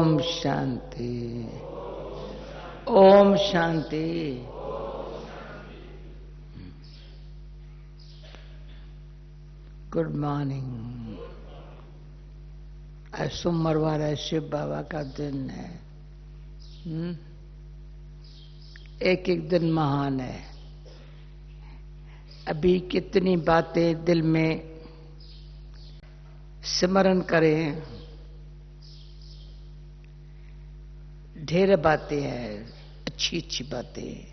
Om Shanti. Om Shanti. Good morning. आज सोमवार है, शिव बाबा का दिन है। एक एक दिन महान है। अभी कितनी बातें दिल में स्मरण करें, ढेर बातें हैं, अच्छी अच्छी बातें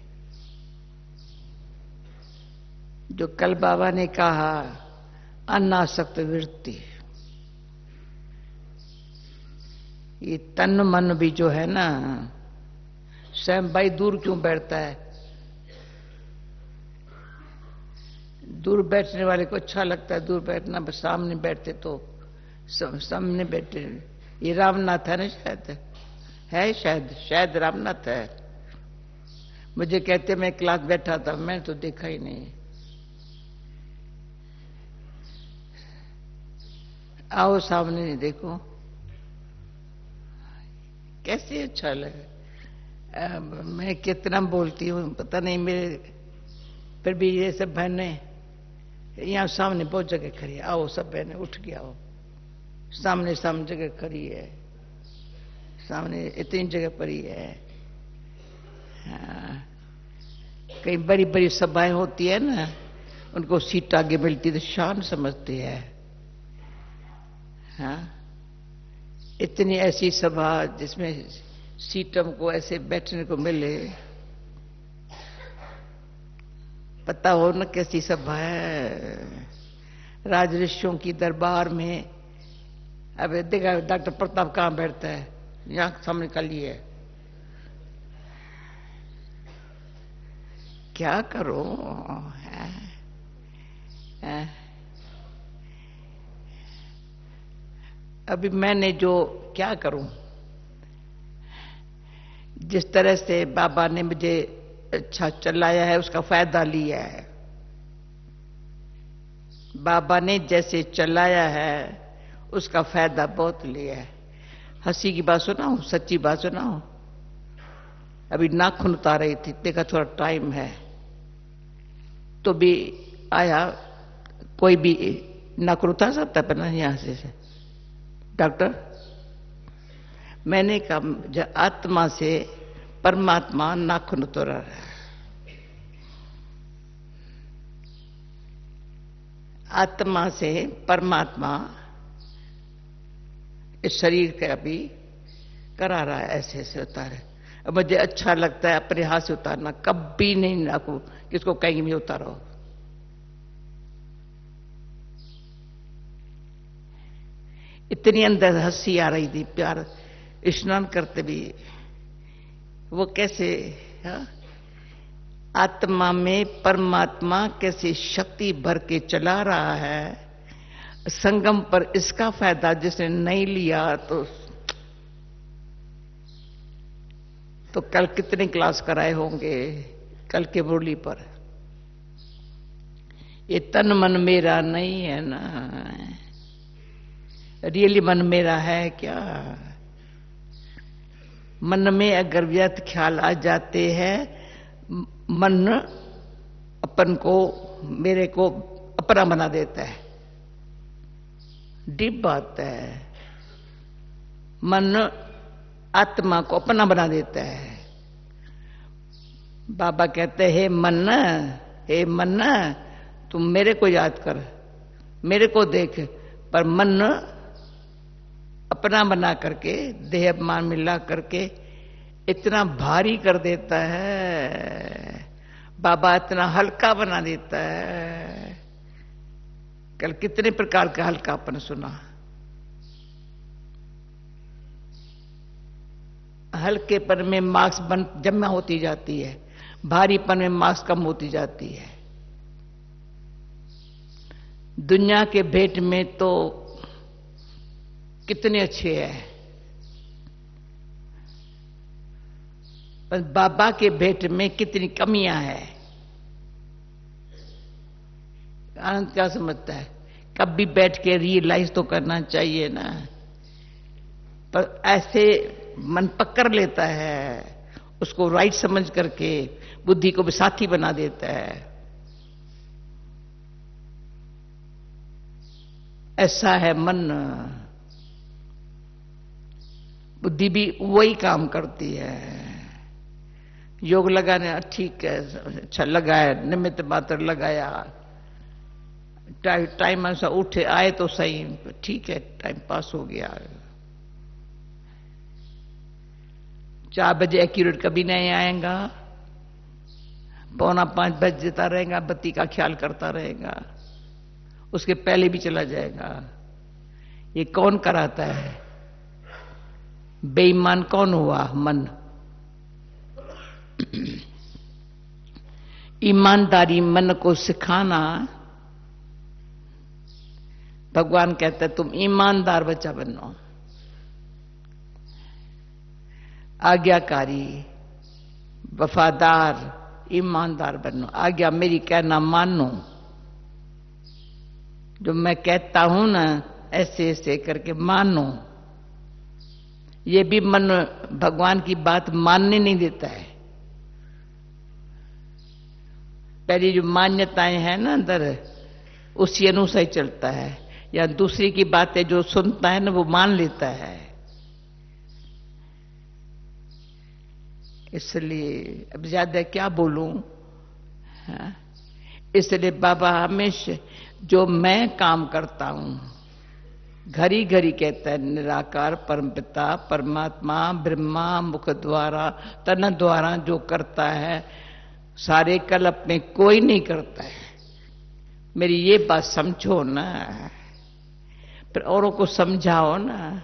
जो कल बाबा ने कहा। अनासक्त वृत्ति, ये तन मन भी जो है ना, स्वयं भाई दूर क्यों बैठता है? दूर बैठने वाले को अच्छा लगता है दूर बैठना, बस सामने बैठते तो सामने बैठे। ये रामनाथ है ना, शायद है, शायद रामनाथ है। मुझे कहते मैं क्लास बैठा था, मैं तो देखा ही नहीं। आओ सामने नहीं, देखो कैसे अच्छा लगे। मैं कितना बोलती हूँ पता नहीं मेरे, फिर भी ये सब बहनें यहाँ सामने बहुत जगह खड़ी है। आओ सब बहनें उठ के आओ, सामने जगह खड़ी है, सामने इतनी जगह पड़ी है। हाँ, कई बड़ी बड़ी सभाएं होती है ना, उनको सीट आगे मिलती तो शान समझते हैं। हाँ, इतनी ऐसी सभा जिसमें सीट हमको ऐसे बैठने को मिले, पता हो न कैसी सभा है। राज ऋषियों की दरबार में। अब देखा डॉक्टर प्रताप कहाँ बैठता है? यहाँ सामने खाली है। क्या करो है? अभी मैंने जो क्या करूं, जिस तरह से बाबा ने मुझे अच्छा चलाया है उसका फायदा लिया है। बाबा ने जैसे चलाया है उसका फायदा बहुत लिया है। हंसी की बात सुनाऊं, सच्ची बात सुनाऊं। अभी नाखून उतार रही थी, देखा थोड़ा टाइम है तो भी आया। कोई भी नाखून उतार सकता है पहले यहां से? डॉक्टर, मैंने कहा आत्मा से परमात्मा नाखून उतार रहा है। आत्मा से परमात्मा इस शरीर का भी करा रहा है, ऐसे ऐसे उतारे। अब मुझे अच्छा लगता है अपने हाथ से उतारना, कभी नहीं नाखून किसको कहीं भी उतारो। इतनी अंदर हंसी आ रही थी, प्यार। स्नान करते भी वो कैसे, हा? आत्मा में परमात्मा कैसे शक्ति भर के चला रहा है। संगम पर इसका फायदा जिसने नहीं लिया तो कल कितने क्लास कराए होंगे कल के मुरली पर। ये तन मन मेरा नहीं है ना, रियली मन मेरा है क्या? मन में अगर व्यर्थ ख्याल आ जाते हैं, मन अपन को, मेरे को अपना बना देता है। डीप बात है। मन आत्मा को अपना बना देता है। बाबा कहते हैं हे मन तुम मेरे को याद कर, मेरे को देख। पर मन अपना बना करके, देह अभिमान मिला करके इतना भारी कर देता है। बाबा इतना हल्का बना देता है। कल कितने प्रकार का हल्कापन सुना। हल्केपन में मार्क्स जमा होती जाती है, भारीपन में मार्क्स कम होती जाती है। दुनिया के भेंट में तो कितने अच्छे हैं, पर बाबा के भेंट में कितनी कमियां हैं। आनंद क्या समझता है? कभी बैठ के रियलाइज तो करना चाहिए ना। पर ऐसे मन पकड़ लेता है, उसको राइट समझ करके बुद्धि को भी साथी बना देता है। ऐसा है मन। बुद्धि भी वही काम करती है। योग लगाने ठीक है, अच्छा लगाया, निमित्त मात्र लगाया, टाइम ऐसा उठे आए तो सही, ठीक है, टाइम पास हो गया। 4 बजे एक्यूरेट कभी नहीं आएगा, 4:45 बज देता रहेगा, बत्ती का ख्याल करता रहेगा, उसके पहले भी चला जाएगा। ये कौन कराता है? बेईमान कौन हुआ? मन। ईमानदारी मन को सिखाना, भगवान कहता है तुम ईमानदार बच्चा बनो, आज्ञाकारी, वफादार, ईमानदार बनो। आज्ञा मेरी कहना मानो, जो मैं कहता हूं ना ऐसे ऐसे करके मानो। ये भी मन भगवान की बात मानने नहीं देता है। पहली जो मान्यताएं हैं ना अंदर, उसी अनुसार ही चलता है, या दूसरी की बातें जो सुनता है ना वो मान लेता है। इसलिए अब ज्यादा क्या बोलूं, हाँ? इसलिए बाबा हमेशा जो मैं काम करता हूं, घड़ी घड़ी कहता है निराकार परमपिता परमात्मा ब्रह्मा मुख द्वारा तन द्वारा जो करता है सारे कल्प में कोई नहीं करता है। मेरी ये बात समझो ना, फिर औरों को समझाओ ना।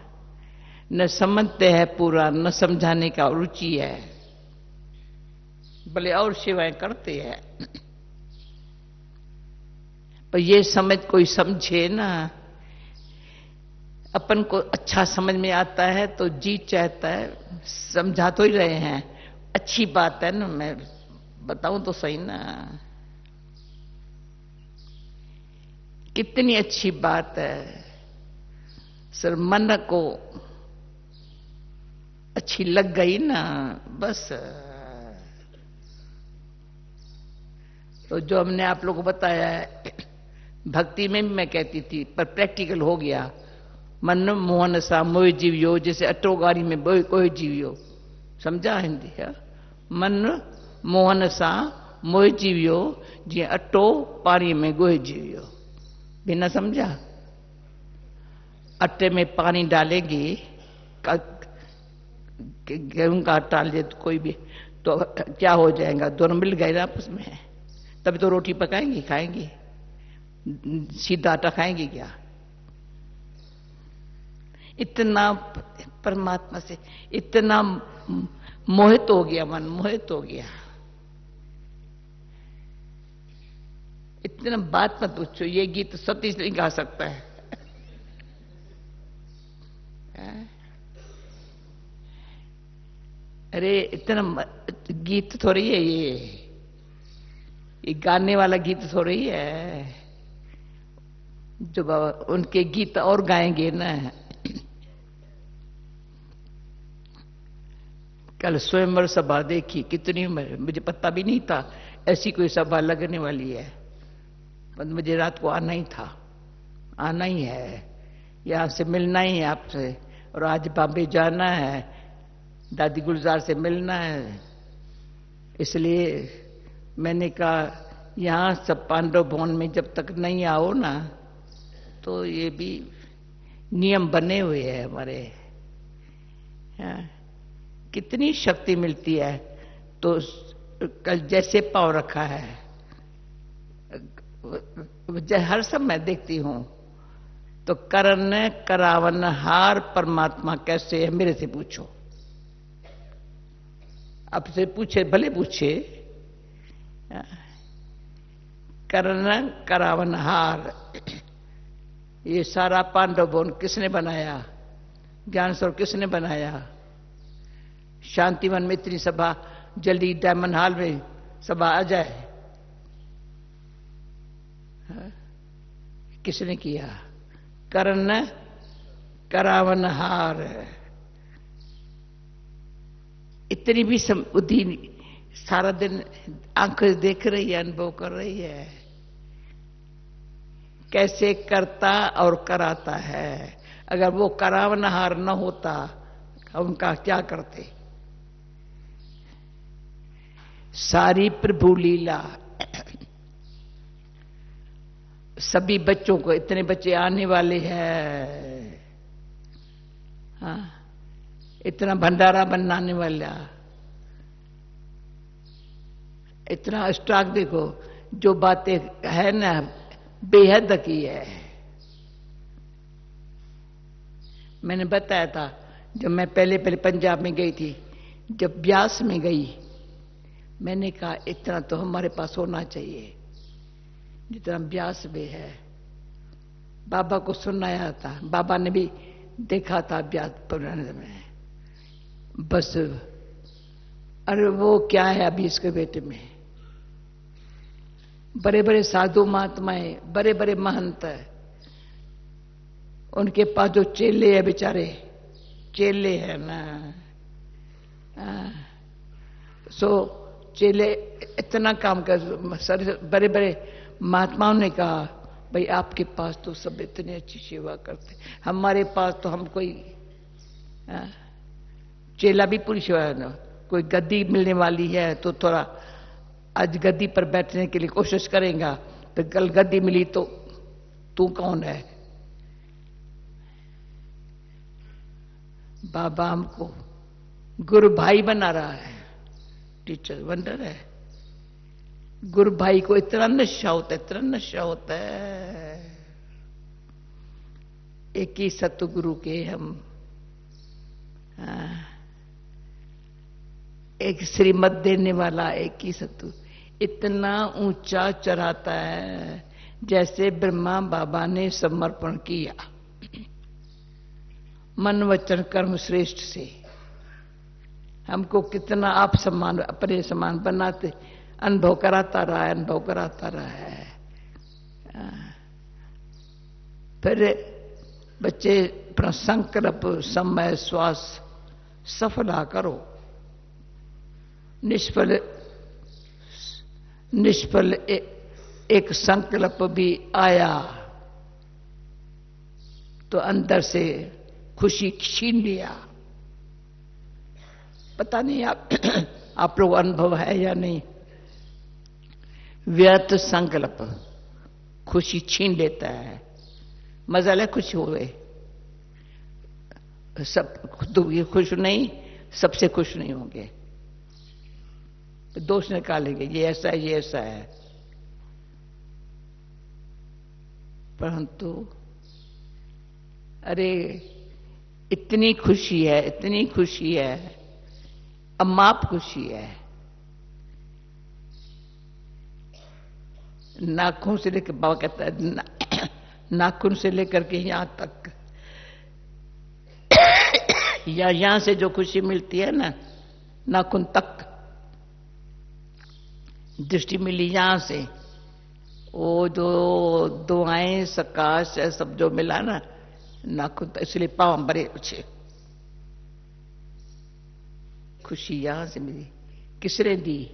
न समझते हैं पूरा, न समझाने का रुचि है, भले और सेवाएं करते हैं, पर ये समझ कोई समझे ना। अपन को अच्छा समझ में आता है तो जी चाहता है, समझा तो ही रहे हैं, अच्छी बात है ना, मैं बताऊं तो सही ना, कितनी अच्छी बात है। सर मन को अच्छी लग गई ना, बस। तो जो हमने आप लोगों को बताया है, भक्ति में भी मैं कहती थी, पर प्रैक्टिकल हो गया। मन मोहन सा मोह जीवियो, जैसे अटो गाड़ी में कोई जीवियो, समझा हिंदी है? मन मोहन सा मोह जीवियो, जी अटो पानी में गोह जीवियो। बिना समझा? अट्टे में पानी डालेगी, गेहूं का आटा ले तो कोई भी, तो क्या हो जाएगा? दोनों मिल गए ना आपस में, तभी तो रोटी पकाएंगी, खाएंगी। सीधा आटा खाएंगी क्या? इतना परमात्मा से इतना मोहित हो गया मन, मोहित हो गया। इतना बात मत पूछो, ये गीत सतीश नहीं गा सकता है। अरे इतना गीत थोड़ी है ये गाने वाला गीत थोड़ी है। जो बाबा उनके गीत और गाएंगे ना। कल स्वयंवर सभा देखी, कितनी, मुझे पता भी नहीं था ऐसी कोई सभा लगने वाली है, पर मुझे रात को आना ही था, आना ही है, यहां से मिलना ही है आपसे। और आज बॉम्बे जाना है, दादी गुलजार से मिलना है। इसलिए मैंने कहा यहां सब पांडव भवन में जब तक नहीं आओ ना, तो ये भी नियम बने हुए हैं हमारे। कितनी शक्ति मिलती है। तो कल जैसे पाव रखा है, हर समय देखती हूं, तो करन करावन हार परमात्मा कैसे है, मेरे से पूछो। आपसे पूछे, भले पूछे। करन करावन हार, ये सारा पांडव भवन किसने बनाया? ज्ञान सरोवर किसने बनाया? शांतिवन में इतनी सभा, जल्दी डायमंड हॉल में सभा आ जाए, किसने किया? करण करावन हार। इतनी भी बुद्धि सारा दिन आंखें देख रही है, अनुभव कर रही है कैसे करता और कराता है। अगर वो करावनहार न होता उनका क्या करते। सारी प्रभु लीला। सभी बच्चों को, इतने बच्चे आने वाले हैं, हाँ, इतना भंडारा बनाने वाला, इतना स्टॉक देखो। जो बातें है ना बेहद की है। मैंने बताया था जब मैं पहले पंजाब में गई थी, जब ब्यास में गई, मैंने कहा इतना तो हमारे पास होना चाहिए जितना ब्यास में है। बाबा को सुनाया था, बाबा ने भी देखा था ब्यास पुराने में। बस अरे वो क्या है अभी इसके बेटे में। बड़े बड़े साधु महात्माएं, बड़े बड़े महंत है, उनके पास जो चेले है, बेचारे चेले है ना, सो चेले इतना काम कर। सर बड़े बड़े महात्माओं ने कहा भाई आपके पास तो सब इतनी अच्छी सेवा करते, हमारे पास तो हम कोई चेला भी पूरी सेवा है ना। कोई गद्दी मिलने वाली है तो थोड़ा आज गद्दी पर बैठने के लिए कोशिश करेगा, तो कल गद्दी मिली तो तू कौन है। बाबा हमको गुरु भाई बना रहा है, टीचर बन रहा है। गुरु भाई को इतना नशा होता है, इतना नशा होता है। एक ही सतगुरु के हम, एक श्रीमत देने वाला एक ही सतु इतना ऊंचा चढ़ाता है जैसे ब्रह्मा बाबा ने समर्पण किया मन वचन कर्म श्रेष्ठ से। हमको कितना आप समान अपने समान बनाते, अनुभव कराता रहा है, अनुभव कराता रहा है। फिर बच्चे अपना संकल्प समय श्वास सफला करो। निष्फल एक संकल्प भी आया तो अंदर से खुशी छीन लिया। पता नहीं आप लोग अनुभव है या नहीं। व्यर्थ संकल्प खुशी छीन लेता है। मजा ले खुश हो गए, सब खुश नहीं, सबसे खुश नहीं होंगे, दोष निकालेंगे ये ऐसा है, ये ऐसा है। परंतु अरे इतनी खुशी है, इतनी खुशी है, अमाप खुशी है। नाखून से लेकर, बाबा कहता है नाखून से लेकर के यहां तक, या यहां से जो खुशी मिलती है ना, नाखून तक दृष्टि मिली यहां से, वो जो दुआएं सकाश सब जो मिला ना नाखून, इसलिए पाँव बड़े अच्छे। खुशी यहां से मिली। किसने दी?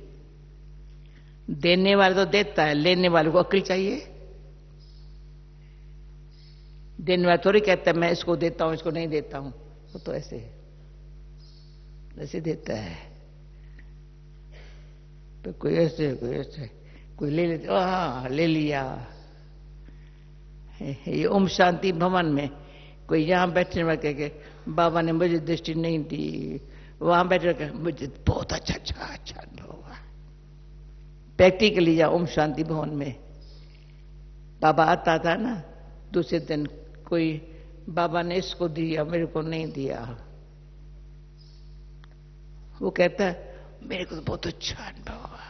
देने वाले तो देता है, लेने वाले को अक्ल चाहिए। देने वाला थोड़ी कहता है मैं इसको देता हूं, इसको नहीं देता हूं। वो तो ऐसे देता है। तो कोई ऐसे, कोई ले लेते, हाँ ले लिया। ये ओम शांति भवन में कोई यहां बैठने वाले के बाबा ने मुझे दृष्टि नहीं दी, वहां बैठे मुझे बहुत अच्छा अनुभव हुआ। प्रैक्टिकली या ओम शांति भवन में बाबा आता था ना, दूसरे दिन कोई बाबा ने इसको दिया, मेरे को नहीं दिया। वो कहता है मेरे को तो बहुत अच्छा अनुभव हुआ।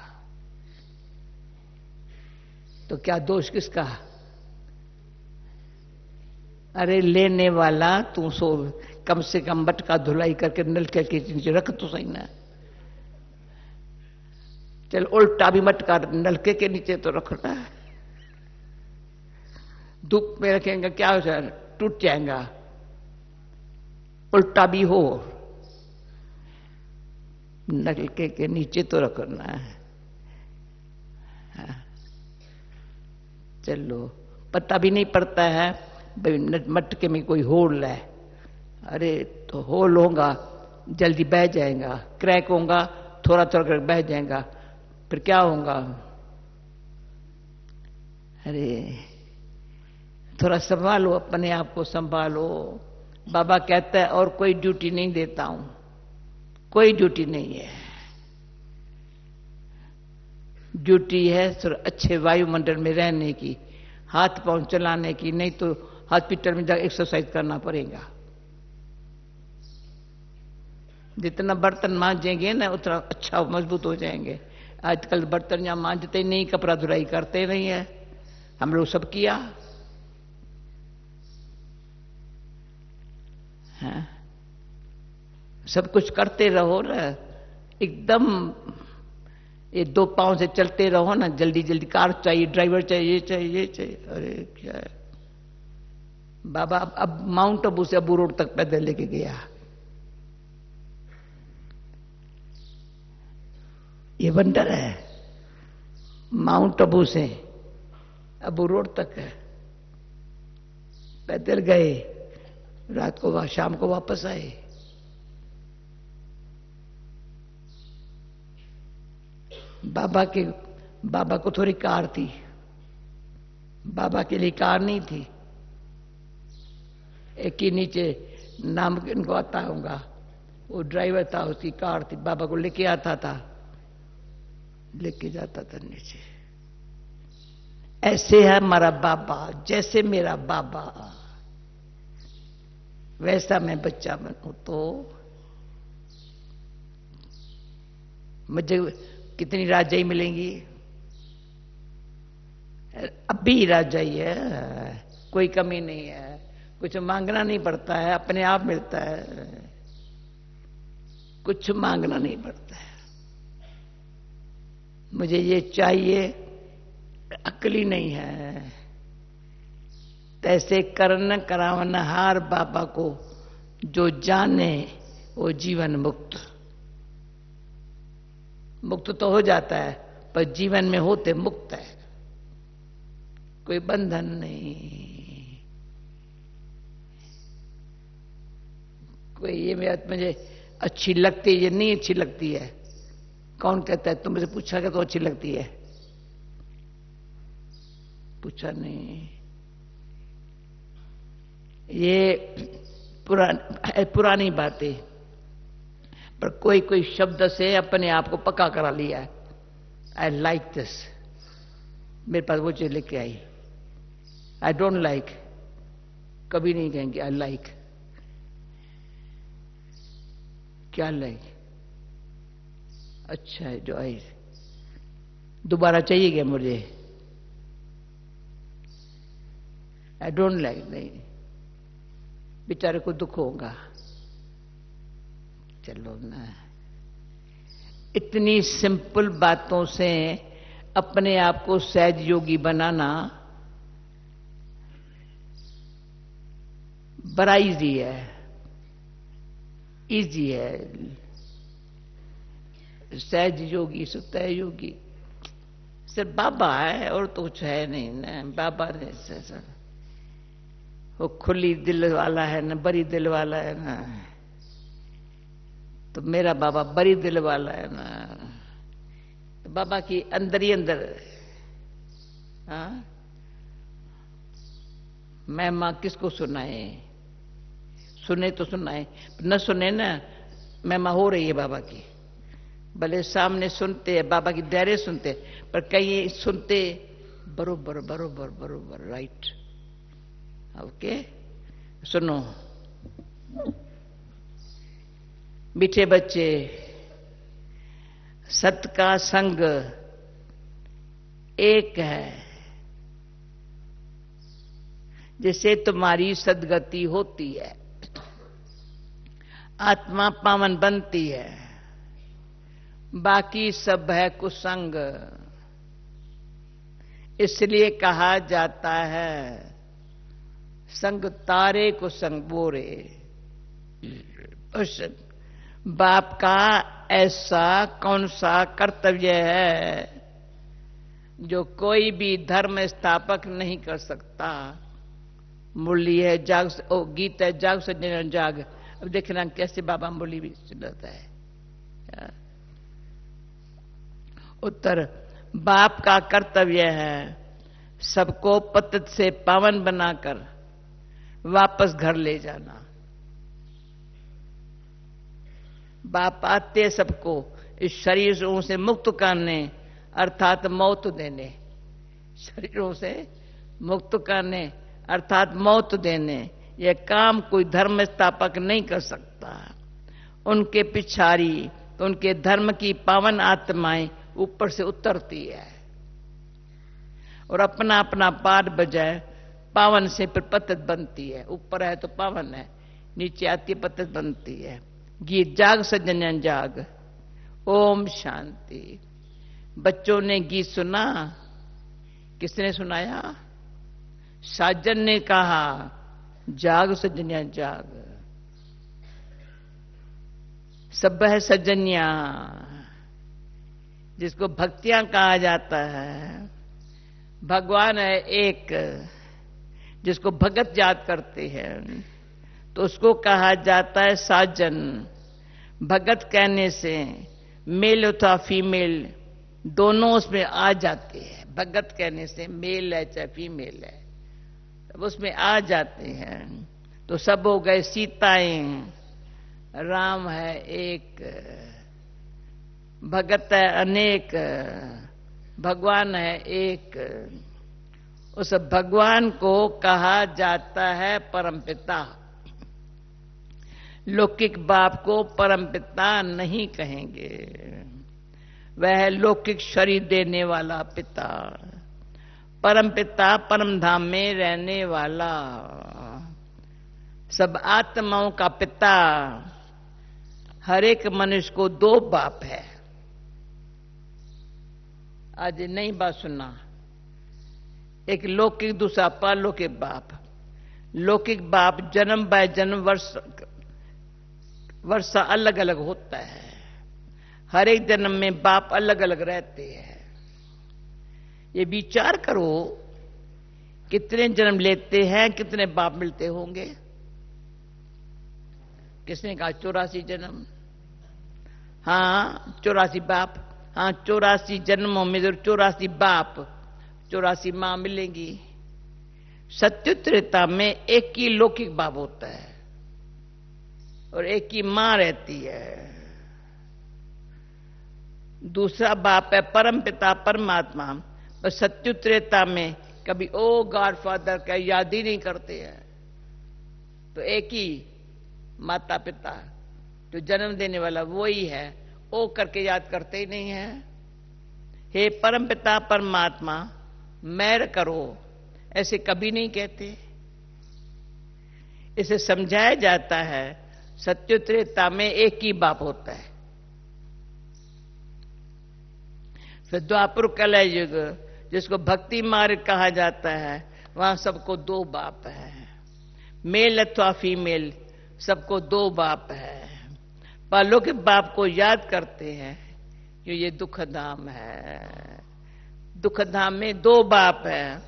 तो क्या दोष किसका? अरे लेने वाला तू सो कम से कम मटका धुलाई करके नलके के नीचे रख तो सही ना। चल उल्टा भी मटका नलके के नीचे तो रखना। धूप में रखेंगे क्या हो जाए, टूट जाएगा। उल्टा भी हो। नलके के नीचे तो रखना है। हाँ। चलो, पता भी नहीं पड़ता है भाई मटके में कोई होल है। अरे तो होल होगा जल्दी बह जाएगा, क्रैक होगा थोड़ा थोड़ा कर बह जाएगा, फिर क्या होगा? अरे थोड़ा संभालो, अपने आप को संभालो। बाबा कहता है और कोई ड्यूटी नहीं देता हूं, कोई ड्यूटी नहीं है। ड्यूटी है सिर्फ अच्छे वायुमंडल में रहने की, हाथ पांव चलाने की, नहीं तो हॉस्पिटल में जाकर एक्सरसाइज करना पड़ेगा। जितना बर्तन मांजेंगे ना उतना अच्छा मजबूत हो जाएंगे। आजकल बर्तन यहाँ मांजते नहीं, कपड़ा धुलाई करते नहीं है। हम लोग सब किया। हाँ? सब कुछ करते रहो ना, एकदम ये दो पांव से चलते रहो ना, जल्दी जल्दी कार चाहिए, ड्राइवर चाहिए, ये चाहिए, ये चाहिए। अरे क्या है? बाबा अब माउंट आबू से अबू रोड तक पैदल लेके गया। ये वंडर है। माउंट आबू से अबू रोड तक है, पैदल गए, रात को शाम को वापस आए। बाबा को थोड़ी कार थी, बाबा के लिए कार नहीं थी। एक ही नीचे नाम इनको आता होगा, वो ड्राइवर था, उसकी कार थी, बाबा को लेके आता था, लेके जाता था नीचे। ऐसे है हमारा बाबा, जैसे मेरा बाबा वैसा मैं बच्चा बनूं तो मुझे कितनी राजाई मिलेंगी? अब भी राजाई है, कोई कमी नहीं है, कुछ मांगना नहीं पड़ता है, अपने आप मिलता है, कुछ मांगना नहीं पड़ता है। मुझे ये चाहिए, अक्ली नहीं है। तैसे करन करावन हार बाबा को जो जाने वो जीवन मुक्त। मुक्त तो हो जाता है, पर जीवन में होते मुक्त है, कोई बंधन नहीं। कोई ये मुझे अच्छी लगती है, ये नहीं अच्छी लगती है। कौन कहता है? तुमसे पूछा कि तो अच्छी लगती है? पूछा नहीं। ये पुरानी बातें, पर कोई कोई शब्द से अपने आप को पक्का करा लिया है। आई लाइक दिस, मेरे पास वो चीज लेके आई। आई डोंट लाइक, कभी नहीं कहेंगे आई लाइक। क्या लाइक? अच्छा है जो आई, दोबारा चाहिए क्या मुझे? आई डोंट लाइक नहीं, बेचारे को दुख होगा। चलो ना, इतनी सिंपल बातों से अपने आप को सहज योगी बनाना बड़ा इजी है, इजी है। सहज योगी, सुतह योगी सिर्फ बाबा है और तो कुछ है नहीं ना। बाबा ने वो खुली दिल वाला है ना, बड़ी दिल वाला है ना, तो मेरा बाबा बड़ी दिल वाला है ना। तो बाबा की अंदर ही अंदर, हाँ, मैं मां किसको सुनाए? सुने तो सुनाए, न सुने ना, मैं मां हो रही है बाबा की। भले सामने सुनते हैं, बाबा की दायरे सुनते, पर कहीं सुनते बरोबर बरोबर बरोबर राइट। ओके, सुनो मीठे बच्चे, सत का संग एक है, जिससे तुम्हारी सदगति होती है, आत्मा पावन बनती है। बाकी सब है कुसंग, इसलिए कहा जाता है संग तारे को संग बोरे। बाप का ऐसा कौन सा कर्तव्य है जो कोई भी धर्म स्थापक नहीं कर सकता। मुरली है जाग, ओ गीत है जाग सज्जन जाग। अब देखना कैसे बाबा मुरली भी सुनाता है। उत्तर, बाप का कर्तव्य है सबको पतित से पावन बनाकर वापस घर ले जाना। बाप आते सबको इस शरीरों से मुक्त करने, अर्थात मौत देने, शरीरों से मुक्त करने अर्थात मौत देने। यह काम कोई धर्म स्थापक नहीं कर सकता। उनके पिछाड़ी तो उनके धर्म की पावन आत्माएं ऊपर से उतरती है और अपना अपना पाठ बजाय पावन से फिर पतित बनती है। ऊपर है तो पावन है, नीचे आती पतित बनती है। गीत जाग सज्जन जाग। ओम शांति। बच्चों ने गीत सुना। किसने सुनाया? साजन ने कहा जाग सज्जनिया जाग। सब है सज्जनिया जिसको भक्तियां कहा जाता है। भगवान है एक जिसको भगत याद करते हैं तो उसको कहा जाता है साजन। भगत कहने से मेल अथवा फीमेल दोनों उसमें आ जाते हैं। भगत कहने से मेल है चाहे फीमेल है तब उसमें आ जाते हैं। तो सब हो गए सीताएं। राम है एक, भगत है अनेक, भगवान है एक। उस भगवान को कहा जाता है परमपिता। लौकिक बाप को परमपिता नहीं कहेंगे। वह लौकिक शरीर देने वाला पिता। परमपिता परम धाम में रहने वाला, सब आत्माओं का पिता। हर एक मनुष्य को दो बाप है। आज नई बात सुनना। एक लौकिक, दूसरा परलौकिक बाप। लौकिक बाप जन्म बाय जन्म वर्ष अलग अलग होता है। हर एक जन्म में बाप अलग अलग रहते हैं। ये विचार करो कितने जन्म लेते हैं, कितने बाप मिलते होंगे। किसने कहा 84 जन्म? हाँ 84 बाप। हाँ 84 जन्मों में 84 बाप, 84 मां मिलेंगी। सत्युत्तरता में एक ही लौकिक बाप होता है और एक ही मां रहती है। दूसरा बाप है परम पिता परमात्मा। पर सत्युत्तरता में कभी ओ गॉड फादर का याद ही नहीं करते हैं। तो एक ही माता पिता जो जन्म देने वाला वो ही है, ओ करके याद करते ही नहीं है। हे परम पिता परमात्मा मैर करो, ऐसे कभी नहीं कहते। इसे समझाया जाता है सत्योत्तरता में एक ही बाप होता है। फिर द्वापर कलह युग जिसको भक्ति मार्ग कहा जाता है, वहां सबको दो बाप है। मेल अथवा फीमेल सबको दो बाप है। परलौकिक बाप को याद करते हैं कि ये दुख धाम है। दुख धाम में दो बाप है,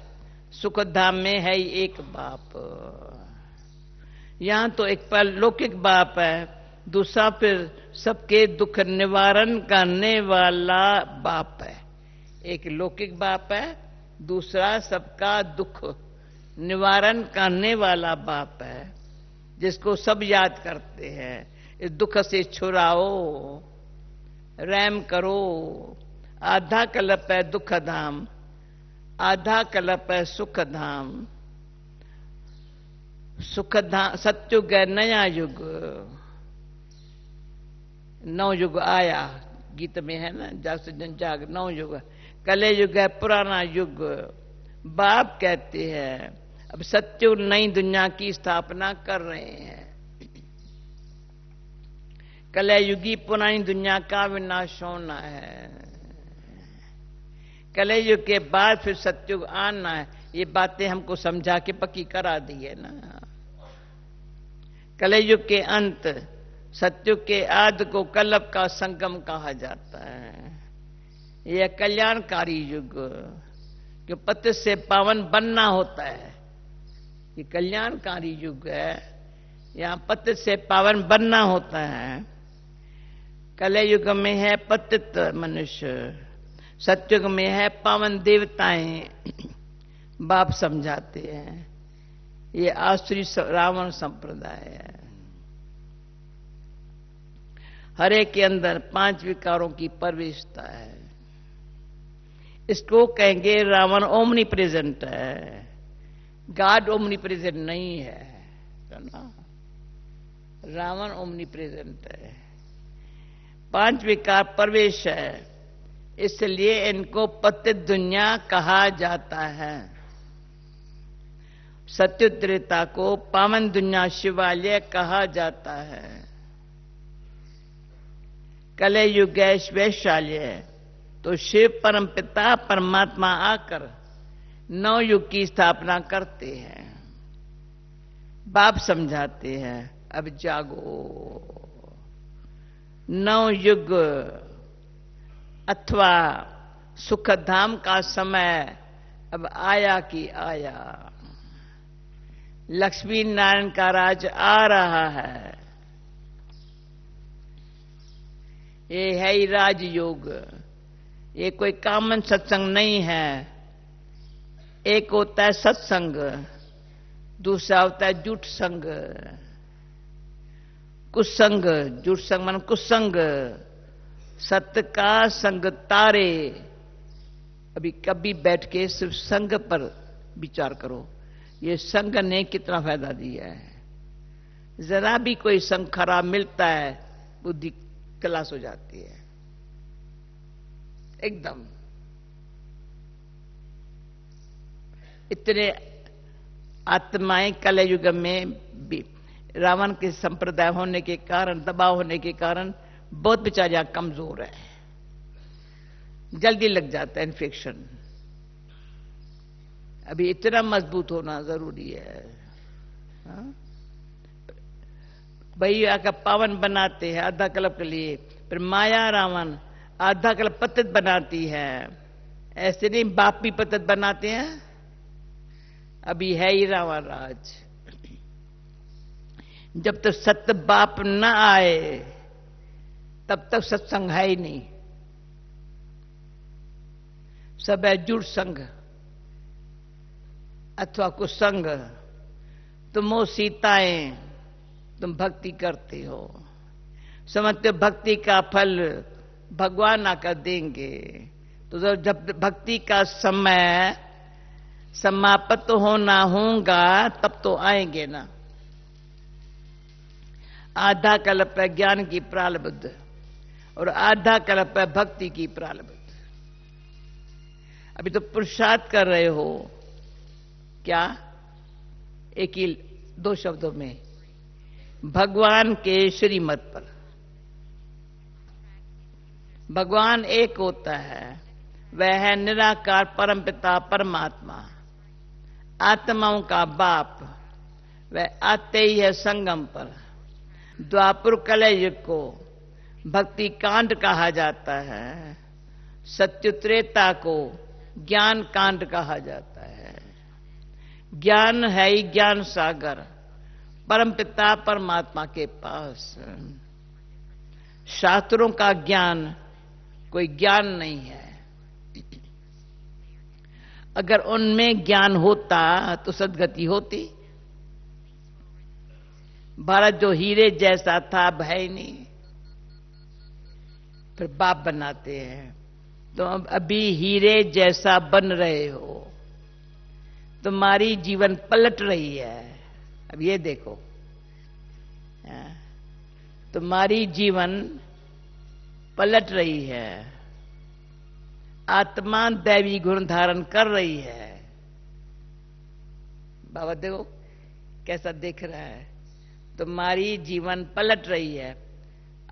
सुख धाम में है एक बाप। यहां तो एक परलौकिक बाप है, दूसरा फिर सबके दुख निवारण करने वाला बाप है। एक लौकिक बाप है, दूसरा सबका दुख निवारण करने वाला बाप है जिसको सब याद करते हैं। इस दुख से छुड़ाओ, रहम करो। आधा कल्प है दुख धाम, आधा कल्प है सुख धाम। सुख धाम सत्युग है नया युग, नव युग आया। गीत में है ना जाग सज्जन जाग, नव युग। कले युग है पुराना युग। बाप कहते हैं अब सत्युग नई दुनिया की स्थापना कर रहे हैं। कलयुगी पुरानी दुनिया का विनाश होना है। कलयुग के बाद फिर सत्युग आना है। ये बातें हमको समझा के पक्की करा दी है ना। कलयुग के अंत सत्युग के आदि को कलप का संगम कहा जाता है। यह कल्याणकारी युग जो पतित से पावन बनना होता है, ये कल्याणकारी युग है। यहां पतित से पावन बनना होता है। कलयुग में है पतित मनुष्य, सत्युग में है पावन देवताएं। बाप समझाते हैं ये आसुरी रावण संप्रदाय है। हरे के अंदर 5 विकारों की प्रवेशता है। इसको कहेंगे रावण ओमनी प्रेजेंट है, गॉड ओमनी प्रेजेंट नहीं है ना। रावण ओमनी प्रेजेंट है, 5 विकार प्रवेश है, इसलिए इनको पतित दुनिया कहा जाता है। सत्य त्रेता को पावन दुनिया शिवालय कहा जाता है। कलयुग वैशाल्य तो शिव परम पिता परमात्मा आकर नवयुग की स्थापना करते हैं। बाप समझाते हैं अब जागो, नवयुग अथवा सुखधाम का समय अब आया कि आया। लक्ष्मी नारायण का राज आ रहा है। ये है ही राजयोग। ये कोई कॉमन सत्संग नहीं है। एक होता है सत्संग, दूसरा होता है झूठ संग। कुसंग, झूठ संग मन कुसंग, सत्य का संग तारे। अभी कभी बैठ के सिर्फ संग पर विचार करो, ये संग ने कितना फायदा दिया है। जरा भी कोई संग खराब मिलता है, बुद्धि क्लास हो जाती है एकदम। इतने आत्माएं कलयुग में भी रावण के संप्रदाय होने के कारण, दबाव होने के कारण बहुत बेचारियां कमजोर है, जल्दी लग जाता है इन्फेक्शन। अभी इतना मजबूत होना जरूरी है। भैया का पावन बनाते हैं आधा कल्प के लिए, फिर माया रावण आधा कल्प पतित बनाती है। ऐसे नहीं बाप भी पतित बनाते हैं। अभी है ही रावण राज। जब तक सत्य बाप न आए तब तक सत्संग है ही नहीं। सब है जुड़ संग अथवा कुसंग। तुम हो सीताएं, तुम भक्ति करते हो, समझते भक्ति का फल भगवान आकर देंगे। तो जब भक्ति का समय समाप्त होना होगा तब तो आएंगे ना। आधा कल्प है ज्ञान की प्रारब्ध और आधा कल्प है भक्ति की प्रारब्ध। अभी तो पुरुषार्थ कर रहे हो क्या? एक ही 2 शब्दों में, भगवान के श्रीमत पर। भगवान एक होता है, वह है निराकार परमपिता परमात्मा, आत्माओं का बाप। वह आते ही है संगम पर। द्वापर कलयुग को भक्ति कांड कहा जाता है, सत्य त्रेता को ज्ञान कांड कहा जाता है। ज्ञान है ही ज्ञान सागर परमपिता परमात्मा के पास। शास्त्रों का ज्ञान कोई ज्ञान नहीं है। अगर उनमें ज्ञान होता तो सद्गति होती। भारत जो हीरे जैसा था अब है ही नहीं, फिर बाप बनाते हैं। तो अब अभी हीरे जैसा बन रहे हो, तुम्हारी जीवन पलट रही है। अब ये देखो, तुम्हारी जीवन पलट रही है। आत्मा दैवी गुण धारण कर रही है। बाबा देखो कैसा दिख रहा है, तुम्हारी जीवन पलट रही है।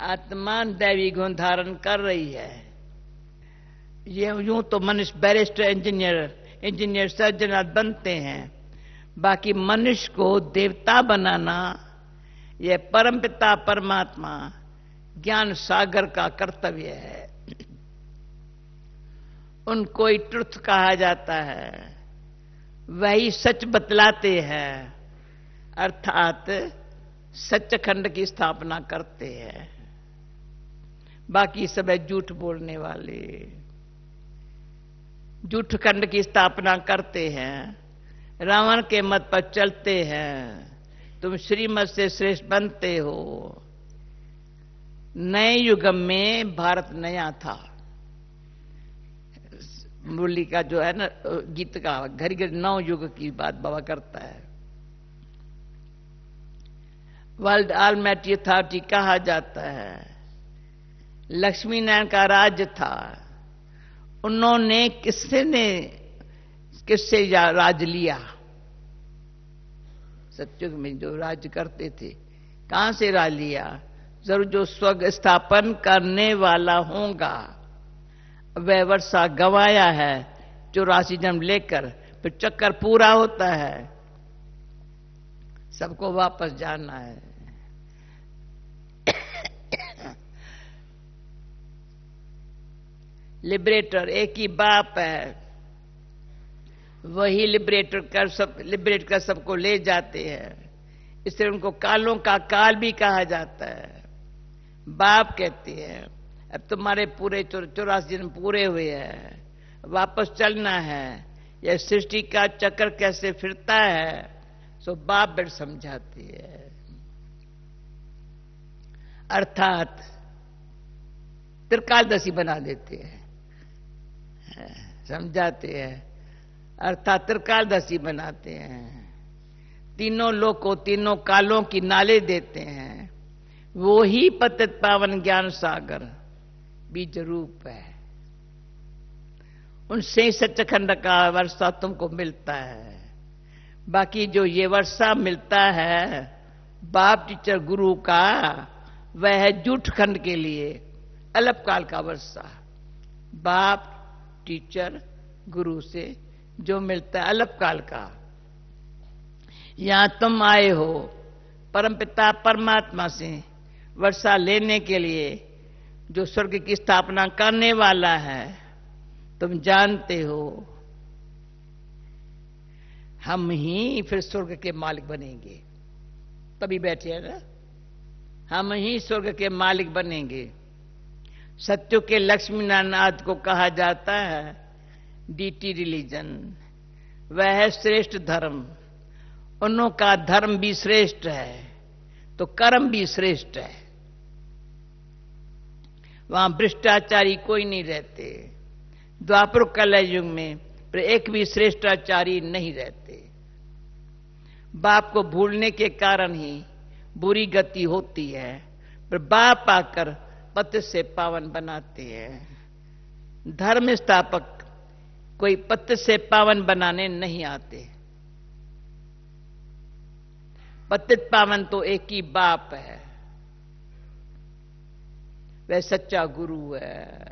आत्मा दैवी गुण धारण कर रही है। ये यूं तो मनुष्य बैरिस्टर, इंजीनियर सर्जन बनते हैं, बाकी मनुष्य को देवता बनाना यह परमपिता परमात्मा ज्ञान सागर का कर्तव्य है। उनको ही ट्रुथ कहा जाता है, वही सच बतलाते हैं, अर्थात सच्चखंड की स्थापना करते हैं। बाकी सब है झूठ बोलने वाले, झूठ खंड की स्थापना करते हैं, रावण के मत पर चलते हैं। तुम श्रीमत से श्रेष्ठ बनते हो। नए युग में भारत नया था। मुरली का जो है ना गीत का घर घर नौ युग की बात बाबा करता है। वर्ल्ड ऑलमाइटी अथॉरिटी कहा जाता है। लक्ष्मी नारायण का राज्य था। उन्होंने किससे राज लिया? सत्युग में जो राज्य करते थे, कहां से राज लिया? जरूर जो स्वर्ग स्थापन करने वाला होगा वह वर्षा गंवाया है 84 जन्म लेकर, फिर चक्कर पूरा होता है, सबको वापस जाना है। लिबरेटर एक ही बाप है, वही लिबरेट कर सबको ले जाते हैं। इसलिए उनको कालों का काल भी कहा जाता है। बाप कहते हैं अब तुम्हारे पूरे 84 जन्म पूरे हुए हैं, वापस चलना है। यह सृष्टि का चक्कर कैसे फिरता है सो बाप बेट समझाती है। अर्थात त्रिकालदशी बना देते हैं, समझाते हैं। अर्थात त्रिकालदशी बनाते हैं। तीनों लोग को तीनों कालों की नाले देते हैं। वो ही पतित पावन ज्ञान सागर बीज रूप है। उनसे ही सच्चखंड का वर्षा तुमको मिलता है। बाकी जो ये वर्षा मिलता है बाप टीचर गुरु का, वह है झूठ खंड के लिए अल्पकाल का वर्षा। बाप टीचर गुरु से जो मिलता है अल्पकाल का। यहां तुम आए हो परमपिता परमात्मा से वर्षा लेने के लिए, जो स्वर्ग की स्थापना करने वाला है। तुम जानते हो हम ही फिर स्वर्ग के मालिक बनेंगे। तभी बैठे हैं ना, हम ही स्वर्ग के मालिक बनेंगे। सत्य के लक्ष्मी नारायण को कहा जाता है डीटी रिलीजन। वह है श्रेष्ठ धर्म। उनका धर्म भी श्रेष्ठ है तो कर्म भी श्रेष्ठ है। वहां भ्रष्टाचारी कोई नहीं रहते। द्वापर कलयुग युग में पर एक भी श्रेष्ठाचारी नहीं रहते। बाप को भूलने के कारण ही बुरी गति होती है, पर बाप आकर पति से पावन बनाते हैं। धर्म स्थापक कोई पति से पावन बनाने नहीं आते। पतित पावन तो एक ही बाप है, वह सच्चा गुरु है।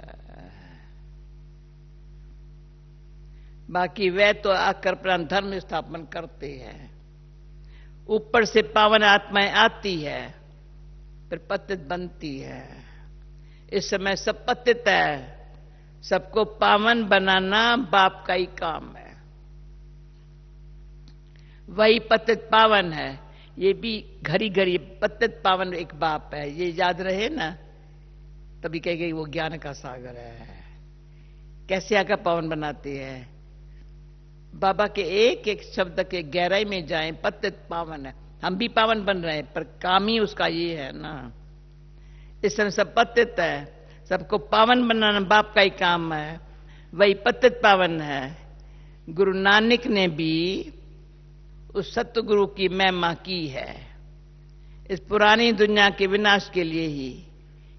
बाकी वह तो आकर अपना धर्म स्थापन करते हैं। ऊपर से पावन आत्माएं आती है फिर पतित बनती है। इस समय सब पतित है। सबको पावन बनाना बाप का ही काम है। वही पतित पावन है। ये भी घड़ी घड़ी पतित पावन एक बाप है, ये याद रहे ना, तभी कहेंगे वो ज्ञान का सागर है। कैसे आकर पावन बनाते हैं? बाबा के एक एक शब्द के गहराई में जाएं, पतित पावन है। हम भी पावन बन रहे हैं पर काम ही उसका ये है ना। इस समय सब पतित है, सबको पावन बनाना बाप का ही काम है। वही पतित पावन है। गुरु नानक ने भी उस सतगुरु की महिमा की है। इस पुरानी दुनिया के विनाश के लिए ही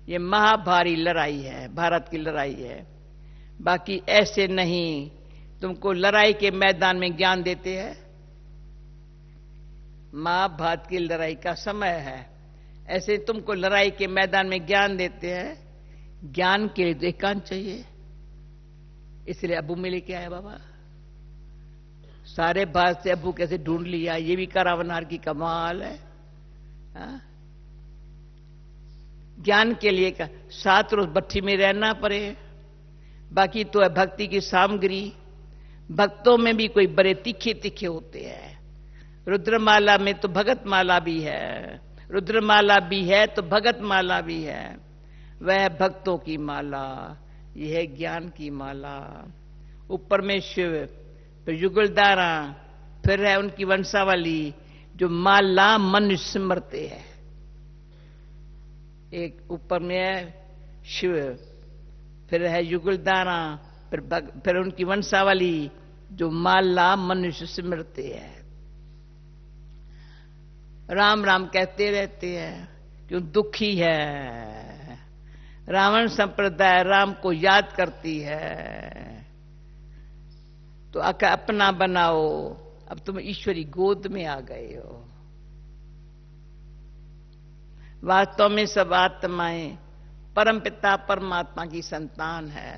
ये महाभारी लड़ाई है, भारत की लड़ाई है। बाकी ऐसे नहीं तुमको लड़ाई के मैदान में ज्ञान देते हैं। महाभारत की लड़ाई का समय है, ऐसे तुमको लड़ाई के मैदान में ज्ञान देते हैं। ज्ञान के लिए एकांत चाहिए, इसलिए अबू में लेके आया बाबा। सारे भारत से अबू कैसे ढूंढ लिया, ये भी करावनार की कमाल है। ज्ञान के लिए का 7 रोज भट्ठी में रहना पड़े, बाकी तो है भक्ति की सामग्री। भक्तों में भी कोई बड़े तीखे तीखे होते हैं। रुद्रमाला में तो भगत माला भी है, रुद्रमाला भी है तो भगत माला भी है। वह भक्तों की माला, यह है ज्ञान की माला। ऊपर में शिव, फिर युगलधारा, फिर है उनकी वंशावली जो माला मन सिमरते हैं। एक ऊपर में है शिव, फिर है युगलधारा, फिर उनकी वंशावली जो माला मनुष्य सिमरते हैं। राम राम कहते रहते हैं, क्यों दुखी है। रावण संप्रदाय राम को याद करती है, तो अपना बनाओ। अब तुम ईश्वरी गोद में आ गए हो। वास्तव में सब आत्माएं परमपिता परमात्मा की संतान है।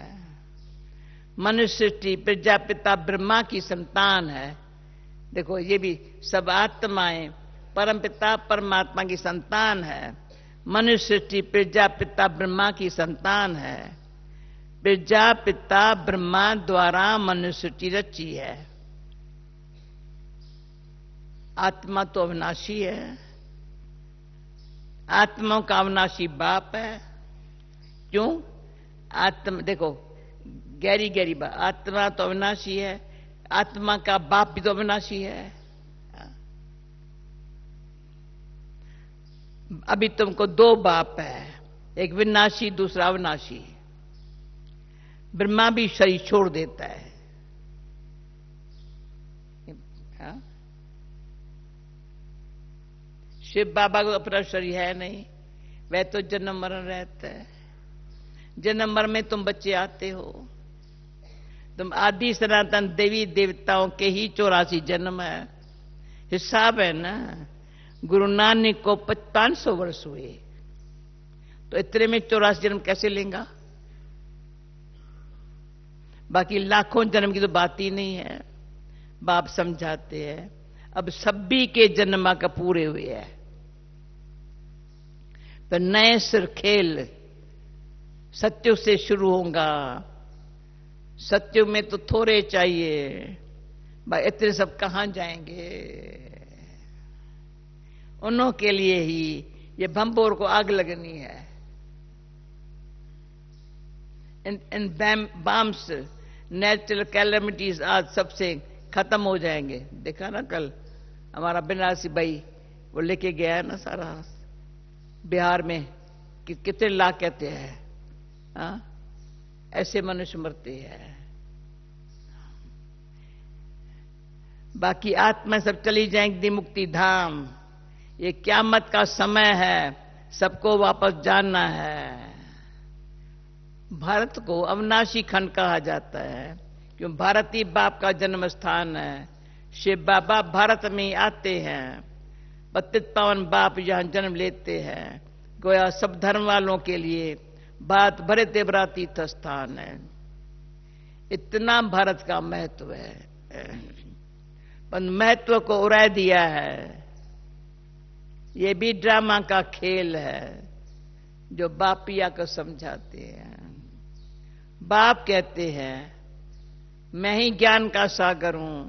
मनुष्य सृष्टि प्रजापिता ब्रह्मा की संतान है। देखो, ये भी सब आत्माएं परमपिता परमात्मा की संतान है। मनुष्य सृष्टि प्रजापिता ब्रह्मा की संतान है। प्रजापिता ब्रह्मा द्वारा मनुष्य सृष्टि रची है। आत्मा तो अविनाशी है। आत्मा का अविनाशी बाप है। क्यों? आत्मा देखो, गहरी गहरी बात, आत्मा तो अविनाशी है, आत्मा का बाप भी तो अविनाशी है। अभी तुमको 2 बाप है, एक विनाशी दूसरा अविनाशी। ब्रह्मा भी शरीर छोड़ देता है। शिव बाबा को अपना शरीर है नहीं, वह तो जन्म मरण रहता है। जन्म मरण में तुम बच्चे आते हो। तुम आदि सनातन देवी देवताओं के ही 84 जन्म है। हिसाब है ना। गुरु नानक को 500 वर्ष हुए, तो इतने में 84 जन्म कैसे लेगा? बाकी लाखों जन्म की तो बात ही नहीं है। बाप समझाते हैं अब सभी के जन्मा का पूरे हुए हैं, तो नए सिर खेल सत्युग से शुरू होगा। सत्युग में तो थोड़े चाहिए, भाई इतने सब कहां जाएंगे? उन्हों के लिए ही ये भंबोर को आग लगनी है। इन बम्स नेचुरल कैलेमिटीज आज सबसे खत्म हो जाएंगे। देखा ना कल हमारा बनारसी भाई वो लेके गया है ना सारा बिहार में कितने लाख कहते हैं। ऐसे मनुष्य मरते हैं। बाकी आत्मा सब चली जाएंगी मुक्ति धाम। ये क़यामत का समय है, सबको वापस जाना है। भारत को अविनाशी खंड कहा जाता है, क्यों? भारत ही बाप का जन्म स्थान है। शिव बाबा भारत में ही आते हैं। पतित पावन बाप यहां जन्म लेते हैं। गोया सब धर्म वालों के लिए भारत भरे देवरा तीर्थ स्थान है। इतना भारत का महत्व है, पर महत्व को उड़ा दिया है। ये भी ड्रामा का खेल है जो बापिया को समझाते हैं। बाप कहते हैं मैं ही ज्ञान का सागर हूं।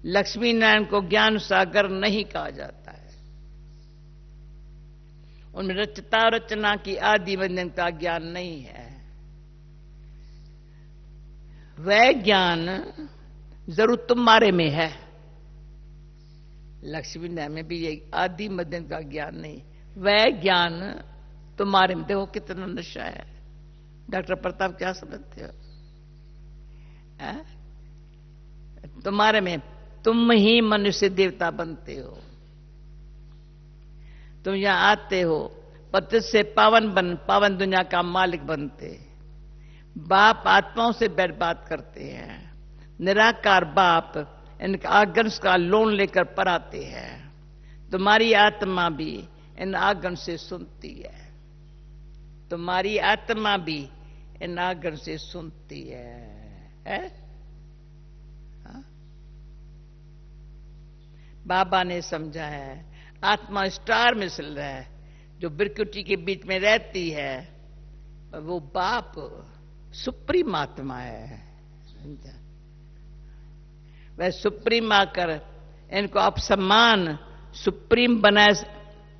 लक्ष्मी नारायण को ज्ञान सागर नहीं कहा जाता है। उनमें रचता रचना की आदि वंदन का ज्ञान नहीं है। वह ज्ञान जरूर तुम्हारे में है। लक्ष्मी नारायण में भी ये आदि मध्यम का ज्ञान नहीं। वह ज्ञान तुम्हारे में। देखो कितना नशा है। डॉक्टर प्रताप क्या समझते हो? तुम्हारे में तुम ही मनुष्य देवता बनते हो। तुम यहां आते हो, पतित से पावन दुनिया का मालिक बनते। बाप आत्माओं से बैठ बात करते हैं। निराकार बाप इनका आगन का लोन लेकर पढ़ाते हैं। तुम्हारी आत्मा भी इन आगन से सुनती है। तुम्हारी आत्मा भी इन आगन से सुनती है? बाबा ने समझा है आत्मा स्टार में चल रहा है, जो बिरकुटी के बीच में रहती है, वो बाप सुप्रीम आत्मा है। वह सुप्रीम आकर इनको आप सम्मान सुप्रीम बनाए,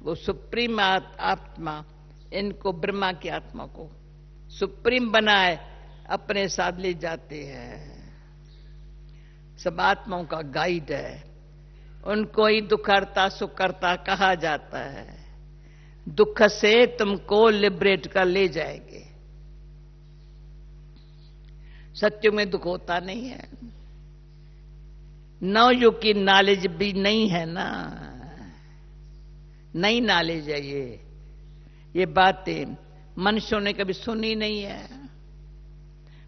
वो सुप्रीम आत्मा इनको, ब्रह्मा की आत्मा को सुप्रीम बनाए अपने साथ ले जाते हैं। सब आत्माओं का गाइड है, उनको ही दुखहर्ता सुखहर्ता कहा जाता है। दुख से तुमको लिबरेट कर ले जाएंगे। सत्युग में दुख होता नहीं है, नवयुग की नॉलेज भी नहीं है ना, नई नॉलेज है ये बातें मनुष्यों ने कभी सुनी नहीं है।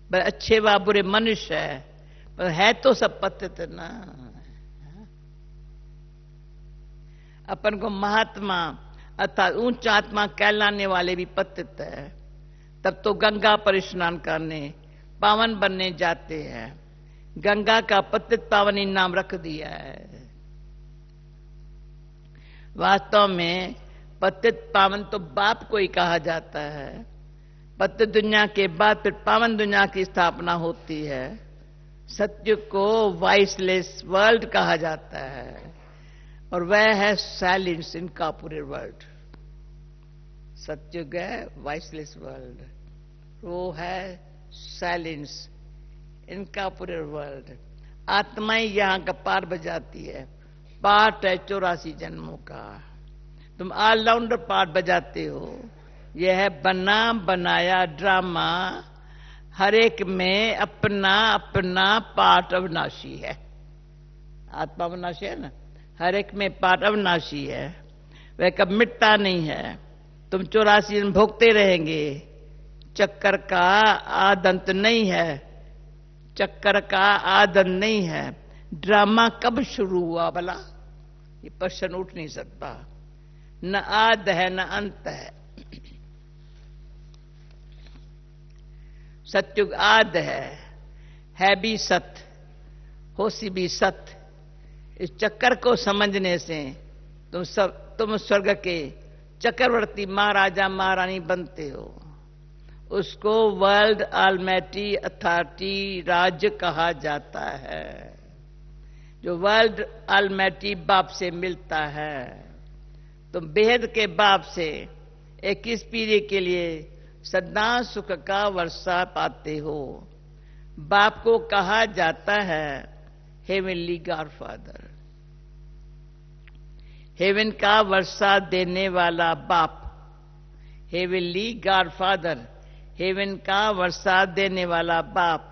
पर अच्छे व बुरे मनुष्य है, पर है तो सब पतित ना। अपन को महात्मा अर्थात उच्च आत्मा कहलाने वाले भी पतित है। तब तो गंगा पर स्नान करने पावन बनने जाते हैं। गंगा का पतित पावनी नाम रख दिया है। वास्तव में पतित पावन तो बाप को ही कहा जाता है। पतित दुनिया के बाद फिर पावन दुनिया की स्थापना होती है। सत्युग को वॉइसलेस वर्ल्ड कहा जाता है, और वह है साइलेंस इनकॉर्पोरेट वर्ल्ड। सत्युग है वॉइसलेस वर्ल्ड, वो है साइलेंस इनकॉर्पोरेट वर्ल्ड। आत्मा ही यहां का पार बजाती है। पार्ट है 84 जन्मों का। तुम ऑलराउंडर पार्ट बजाते हो। यह है बना बनाया ड्रामा, हर एक में अपना अपना पार्ट अविनाशी है। आत्मा अविनाशी है ना, हर एक में पार्ट अविनाशी है, वह कब मिटता नहीं है। तुम 84 जन्म भोगते रहेंगे। चक्कर का आदंत नहीं है, चक्कर का आदंत नहीं है। ड्रामा कब शुरू हुआ भला, ये प्रश्न उठ नहीं सकता। न आद है न अंत है। सत्युग आद है भी सत्य, होशी भी सत्य। इस चक्कर को समझने से तुम स्वर्ग के चक्रवर्ती महाराजा महारानी बनते हो। उसको वर्ल्ड ऑलमाइटी अथॉरिटी राज्य कहा जाता है, जो वर्ल्ड ऑलमाइटी बाप से मिलता है। तुम बेहद के बाप से एक इस पीढ़ी के लिए सदा सुख का वर्षा पाते हो। बाप को कहा जाता है हेवनली गॉडफादर, हेवन का वर्षा देने वाला बाप। हेवनली गॉडफादर, हेवन का वर्षा देने वाला बाप।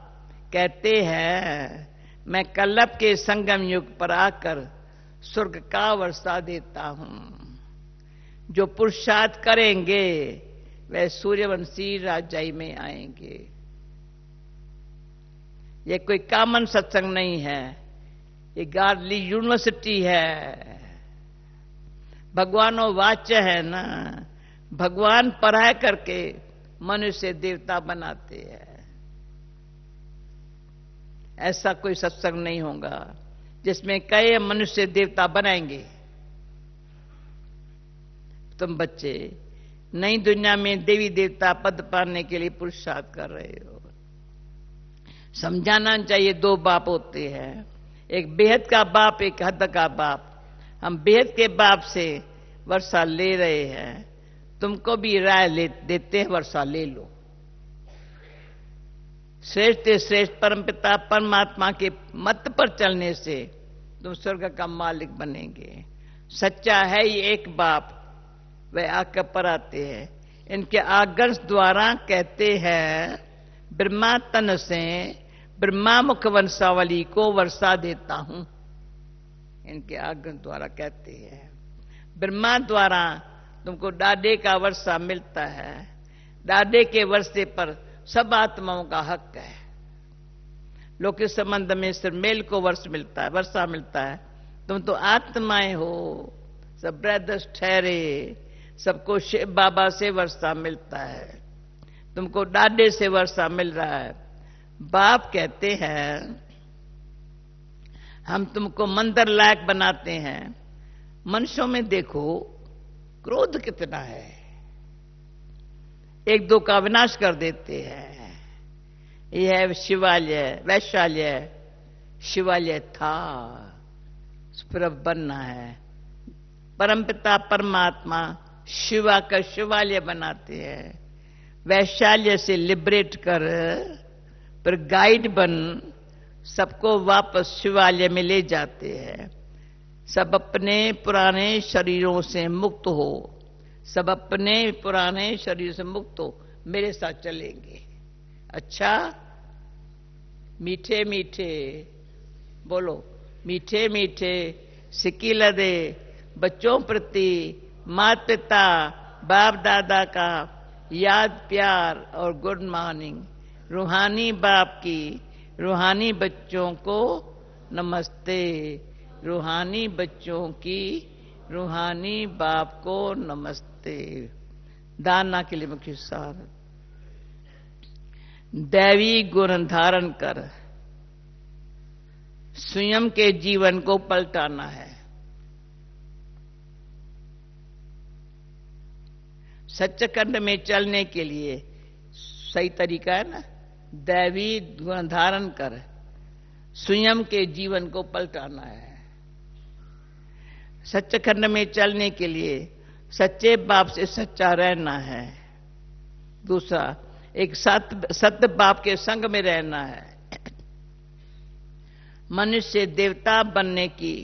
कहते हैं मैं कल्लप के संगम युग पर आकर स्वर्ग का वर्षा देता हूं। जो पुरुषार्थ करेंगे वह सूर्यवंशी राजाई में आएंगे। ये कोई कॉमन सत्संग नहीं है, ये गॉडली यूनिवर्सिटी है। भगवानो वाच्य है ना, भगवान पढ़ाई करके मनुष्य देवता बनाते हैं। ऐसा कोई सत्संग नहीं होगा जिसमें कई मनुष्य देवता बनाएंगे। तुम बच्चे नई दुनिया में देवी देवता पद पाने के लिए पुरुषार्थ कर रहे हो। समझाना चाहिए दो बाप होते हैं, एक बेहद का बाप, एक हद का बाप। हम बेहद के बाप से वर्षा ले रहे हैं, तुमको भी राय देते हैं वर्षा ले लो। श्रेष्ठ श्रेष्ठ परमपिता परमात्मा के मत पर चलने से तुम स्वर्ग का मालिक बनेंगे। सच्चा है ये एक बाप, वह आकर पर आते हैं। इनके आगर्ष द्वारा कहते हैं ब्रह्मा तन से ब्रह्मा मुख वंशावली को वर्षा देता हूं। इनके आगर्ष द्वारा कहते हैं ब्रह्मा द्वारा तुमको डाडे का वर्षा मिलता है। डाडे के वर्षे पर सब आत्माओं का हक है। लौकिक संबंध में सिर्फ मेल को वर्षा मिलता है। तुम तो आत्माएं हो, सब ब्रदर्स ठहरे, सबको शिव बाबा से वर्षा मिलता है। तुमको डाडे से वर्षा मिल रहा है। बाप कहते हैं हम तुमको मंदिर लायक बनाते हैं। मनुष्यों में देखो क्रोध कितना है, एक दो का विनाश कर देते हैं। यह है शिवालय, वैशाल्य। शिवालय था, उस पर अब बनना है। परमपिता परमात्मा शिवा का शिवालय बनाते हैं। वैशाल्य से लिबरेट कर पर गाइड बन सबको वापस शिवालय में ले जाते हैं। सब अपने पुराने शरीरों से मुक्त हो, सब अपने पुराने शरीर से मुक्त हो, मेरे साथ चलेंगे। अच्छा, मीठे मीठे बोलो, मीठे मीठे सिक्की लदे बच्चों प्रति माता पिता बाप दादा का याद प्यार और गुड मॉर्निंग। रूहानी बाप की रूहानी बच्चों को नमस्ते, रूहानी बच्चों की रूहानी बाप को नमस्ते। दाना के लिए मुख्य सार, दैवी गुण धारण कर स्वयं के जीवन को पलटाना है। सच्चखंड में चलने के लिए सही तरीका है ना, दैवी गुण धारण कर स्वयं के जीवन को पलटाना है। सच्चखंड में चलने के लिए सच्चे बाप से सच्चा रहना है। दूसरा, एक सत्य बाप के संग में रहना है। मनुष्य देवता बनने की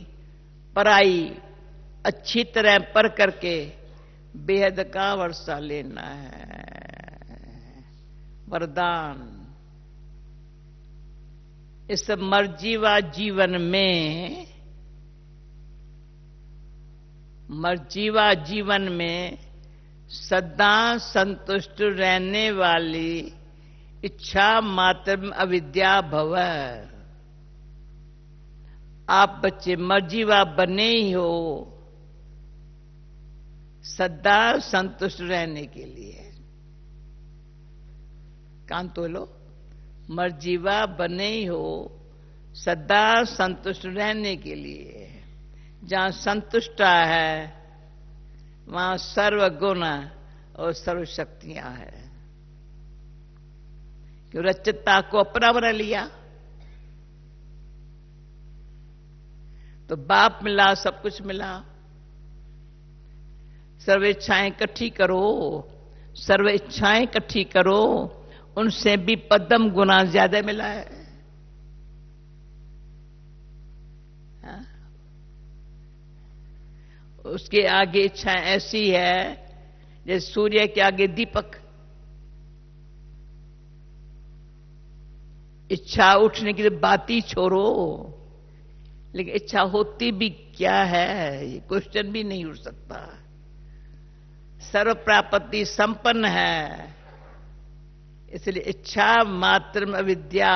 पढ़ाई अच्छी तरह पढ़ करके बेहद का वर्षा लेना है। वरदान, इस मर्जीवा जीवन में, मर्जीवा जीवन में सदा संतुष्ट रहने वाली इच्छा मात्र अविद्या भव। आप बच्चे मर्जीवा बने ही हो सदा संतुष्ट रहने के लिए। कान तो लो, मर्जीवा बने ही हो सदा संतुष्ट रहने के लिए। जहां संतुष्टा है वहां सर्व गुण और सर्व शक्तियां हैं। क्यों रचिता को अपना बना लिया तो बाप मिला, सब कुछ मिला। सर्व इच्छाएं इकट्ठी करो, सर्व इच्छाएं इकट्ठी करो, उनसे भी पद्म गुना ज्यादा मिला है। हाँ? उसके आगे इच्छाएं ऐसी है जैसे सूर्य के आगे दीपक। इच्छा उठने की तो बात ही छोड़ो, लेकिन इच्छा होती भी क्या है ये क्वेश्चन भी नहीं उठ सकता। सर्व प्राप्ति संपन्न है, इसलिए इच्छा मात्र अविद्या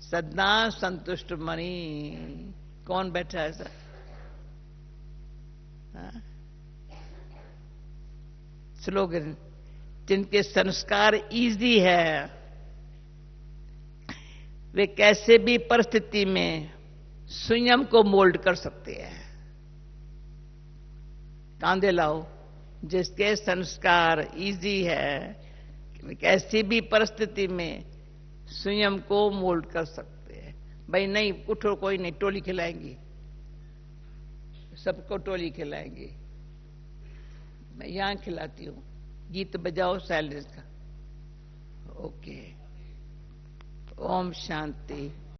सदा संतुष्ट मणि। कौन बैठा है सर? स्लोगन, जिनके संस्कार इजी है वे कैसे भी परिस्थिति में स्वयं को मोल्ड कर सकते हैं। कांधे लाओ, जिसके संस्कार इजी है कैसी भी परिस्थिति में स्वयं को मोल्ड कर सकते हैं। भाई नहीं उठो, कोई नहीं, टोली खिलाएंगी, सबको टोली खिलाएंगी। मैं यहां खिलाती हूं, गीत बजाओ साइलेंस का। ओके, ओम शांति।